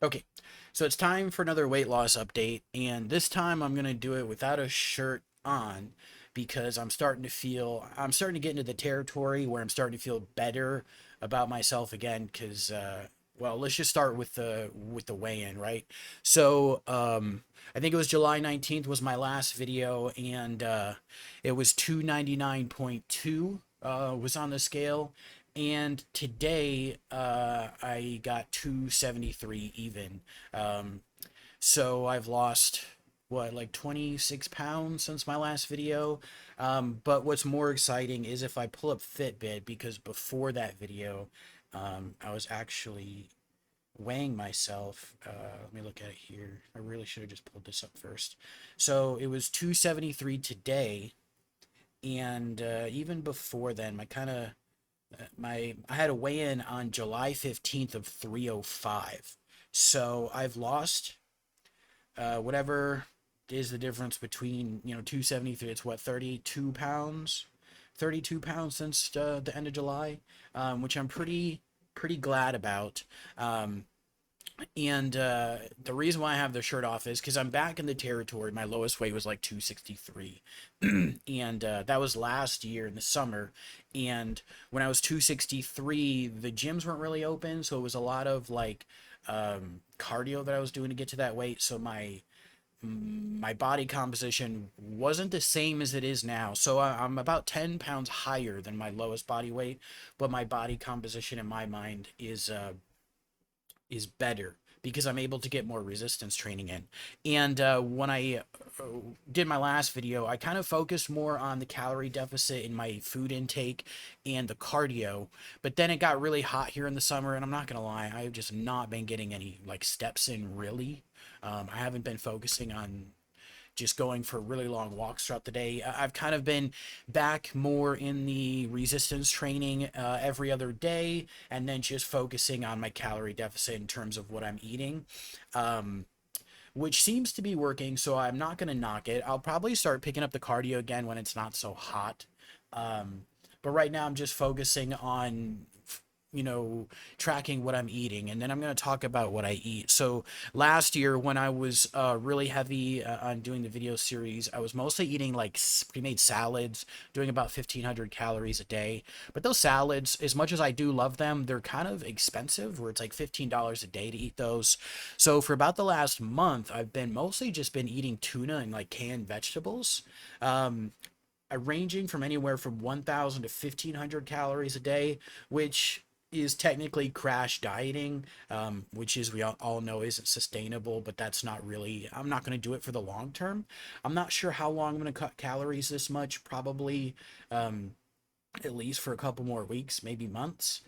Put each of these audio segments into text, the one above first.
Okay, so it's time for another weight loss update, and this time I'm gonna do it without a shirt on because I'm starting to get into the territory where I'm starting to feel better about myself again. Because well, let's just start with the weigh-in, right? So I think it was July 19th was my last video, and it was 299.2 was on the scale, and today I got 273 even. Um, so I've lost what, like 26 pounds since my last video. But what's more exciting is if I pull up Fitbit, because before that video, I was actually weighing myself. Let me look at it here. I really should have just pulled this up first. So it was 273 today, and even before then, I had a weigh-in on July 15th of 305. So I've lost whatever is the difference between, 273, it's what, 32 pounds? 32 pounds since the end of July, which I'm pretty glad about. And the reason why I have the shirt off is because I'm back in the territory. My lowest weight was like 263. And that was last year in the summer. And when I was 263, the gyms weren't really open. So it was a lot of like cardio that I was doing to get to that weight. So my body composition wasn't the same as it is now. So I'm about 10 pounds higher than my lowest body weight. But my body composition in my mind is better because I'm able to get more resistance training in. And when I did my last video, I kind of focused more on the calorie deficit in my food intake and the cardio. But then it got really hot here in the summer, and I'm not gonna lie, I've just not been getting any like steps in really. I haven't been focusing on just going for really long walks throughout the day. I've kind of been back more in the resistance training every other day, and then just focusing on my calorie deficit in terms of what I'm eating, which seems to be working. So I'm not going to knock it. I'll probably start picking up the cardio again when it's not so hot. But right now I'm just focusing on tracking what I'm eating, and then I'm going to talk about what I eat. So last year when I was really heavy on doing the video series, I was mostly eating like pre-made salads, doing about 1,500 calories a day. But those salads, as much as I do love them, they're kind of expensive, where it's like $15 a day to eat those. So for about the last month, I've been mostly just been eating tuna and like canned vegetables. Um, Ranging from anywhere from 1,000 to 1,500 calories a day, which is technically crash dieting, which is we all know isn't sustainable, but that's not really, I'm not going to do it for the long term. I'm not sure how long I'm going to cut calories this much, probably at least for a couple more weeks, maybe months.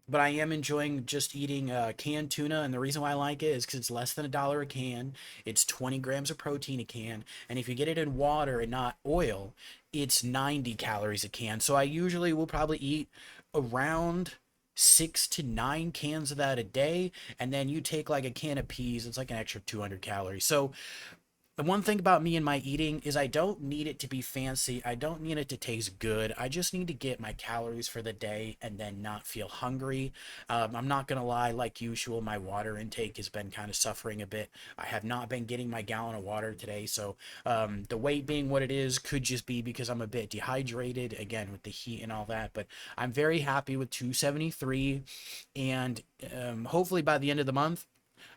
But I am enjoying just eating canned tuna, and the reason why I like it is because it's less than $1 a can. It's 20 grams of protein a can, and if you get it in water and not oil, it's 90 calories a can. So I usually will probably eat around 6 to 9 cans of that a day, and then you take like a can of peas, it's like an extra 200 calories. So the one thing about me and my eating is I don't need it to be fancy. I don't need it to taste good. I just need to get my calories for the day and then not feel hungry. I'm not going to lie, like usual, my water intake has been kind of suffering a bit. I have not been getting my gallon of water today. So the weight being what it is could just be because I'm a bit dehydrated, again, with the heat and all that. But I'm very happy with 273. And hopefully by the end of the month,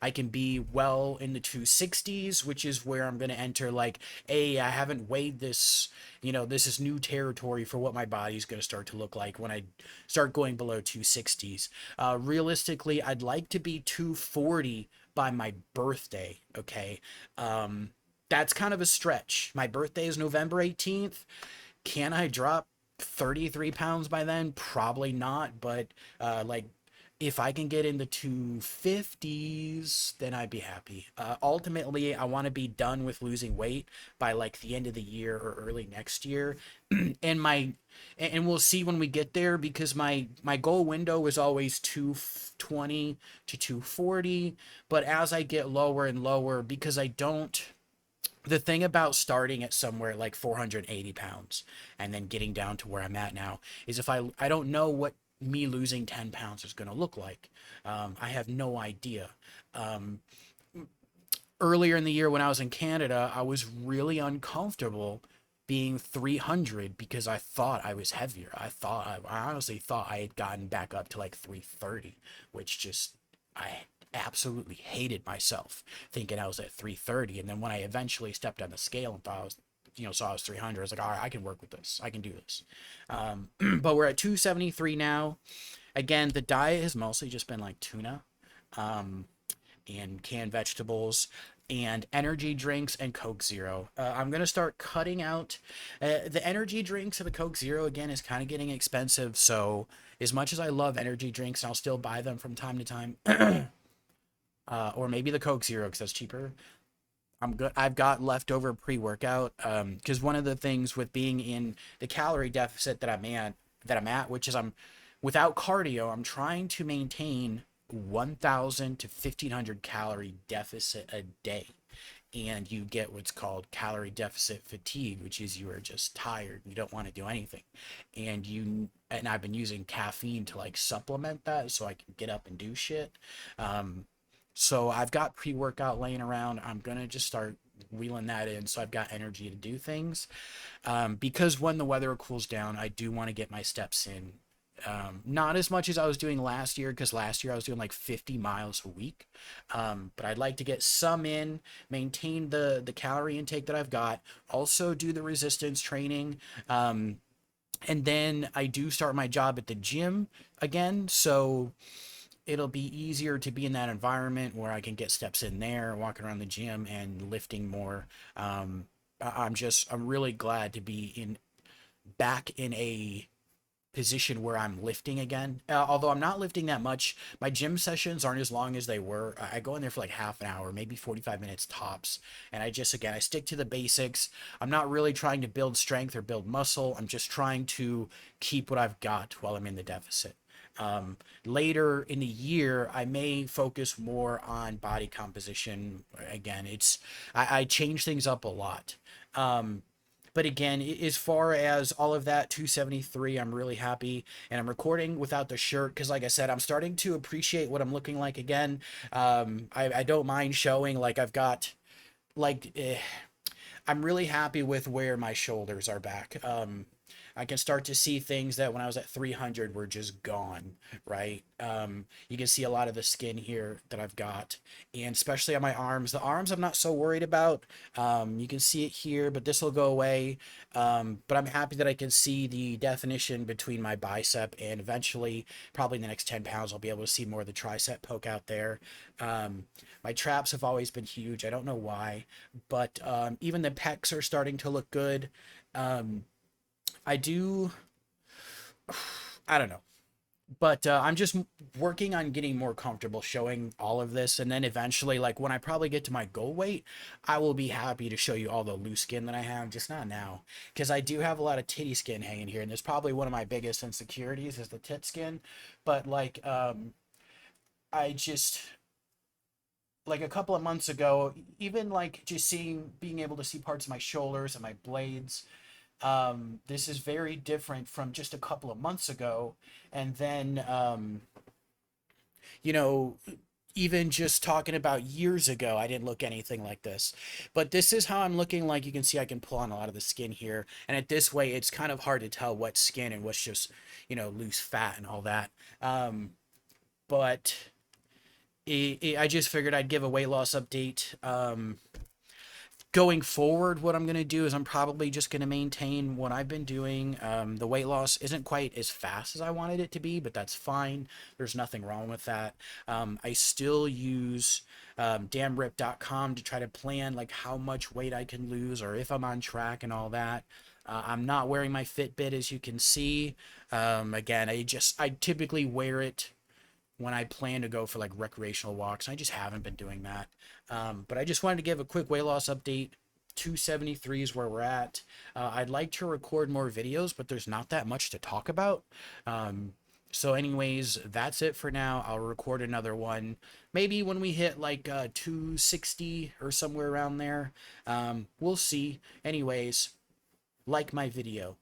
I can be well in the 260s, which is where I'm going to enter like, hey, I haven't weighed this, this is new territory for what my body's going to start to look like when I start going below 260s. Realistically, I'd like to be 240 by my birthday, okay? That's kind of a stretch. My birthday is November 18th. Can I drop 33 pounds by then? Probably not, but like if I can get in the 250s, then I'd be happy. Ultimately, I want to be done with losing weight by like the end of the year or early next year. And we'll see when we get there, because my goal window is always 220 to 240, but as I get lower and lower, because I don't, the thing about starting at somewhere like 480 pounds and then getting down to where I'm at now is if I don't know me losing 10 pounds is going to look like. I have no idea. Um, Earlier in the year when I was in Canada, I was really uncomfortable being 300 because I thought I was heavier. I honestly thought I had gotten back up to like 330, which just, I absolutely hated myself thinking I was at 330. And then when I eventually stepped on the scale and thought I was, saw I was 300, I was like, all right, I can work with this. I can do this. But we're at 273 now. Again, the diet has mostly just been like tuna. Um, and canned vegetables and energy drinks and Coke Zero. I'm going to start cutting out the energy drinks and the Coke Zero again is kind of getting expensive. So as much as I love energy drinks, and I'll still buy them from time to time, or maybe the Coke Zero because that's cheaper. I'm good. I've got leftover pre-workout because one of the things with being in the calorie deficit that I'm at, which is I'm without cardio, I'm trying to maintain 1,000 to 1,500 calorie deficit a day. And you get what's called calorie deficit fatigue, which is you are just tired. You don't want to do anything. And I've been using caffeine to like supplement that so I can get up and do shit. So I've got pre-workout laying around. I'm going to just start wheeling that in so I've got energy to do things. Because when the weather cools down, I do want to get my steps in. Not as much as I was doing last year, because last year I was doing like 50 miles a week. But I'd like to get some in, maintain the calorie intake that I've got, also do the resistance training. And then I do start my job at the gym again. So it'll be easier to be in that environment where I can get steps in there, walking around the gym and lifting more. I'm really glad to be back in a position where I'm lifting again. Although I'm not lifting that much, my gym sessions aren't as long as they were. I go in there for like half an hour, maybe 45 minutes tops. And I stick to the basics. I'm not really trying to build strength or build muscle. I'm just trying to keep what I've got while I'm in the deficit. Later in the year, I may focus more on body composition. Again, I change things up a lot. But again, as far as all of that, 273, I'm really happy. And I'm recording without the shirt because, like I said, I'm starting to appreciate what I'm looking like again. I don't mind showing, like, I've got, like, I'm really happy with where my shoulders are back. I can start to see things that when I was at 300 were just gone, right? You can see a lot of the skin here that I've got, and especially on my arms. The arms I'm not so worried about. You can see it here, but this will go away. But I'm happy that I can see the definition between my bicep, and eventually, probably in the next 10 pounds, I'll be able to see more of the tricep poke out there. My traps have always been huge. I don't know why, but even the pecs are starting to look good. I do, I don't know, but I'm just working on getting more comfortable showing all of this. And then eventually, like when I probably get to my goal weight, I will be happy to show you all the loose skin that I have, just not now. Because I do have a lot of titty skin hanging here. And there's probably one of my biggest insecurities is the tit skin. But like, I just, like a couple of months ago, even like just being able to see parts of my shoulders and my blades. This is very different from just a couple of months ago. And then, you know, even just talking about years ago, I didn't look anything like this. But this is how I'm looking like. You can see I can pull on a lot of the skin here. And at this way, it's kind of hard to tell what's skin and what's just, loose fat and all that. But I just figured I'd give a weight loss update. Going forward, what I'm going to do is I'm probably just going to maintain what I've been doing. The weight loss isn't quite as fast as I wanted it to be, but that's fine. There's nothing wrong with that. I still use damnrip.com to try to plan like how much weight I can lose or if I'm on track and all that. I'm not wearing my Fitbit, as you can see. Again, I typically wear it when I plan to go for like recreational walks. I just haven't been doing that. But I just wanted to give a quick weight loss update. 273 is where we're at. I'd like to record more videos, but there's not that much to talk about. So anyways, that's it for now. I'll record another one. Maybe when we hit like 260 or somewhere around there. We'll see. Anyways, like my video.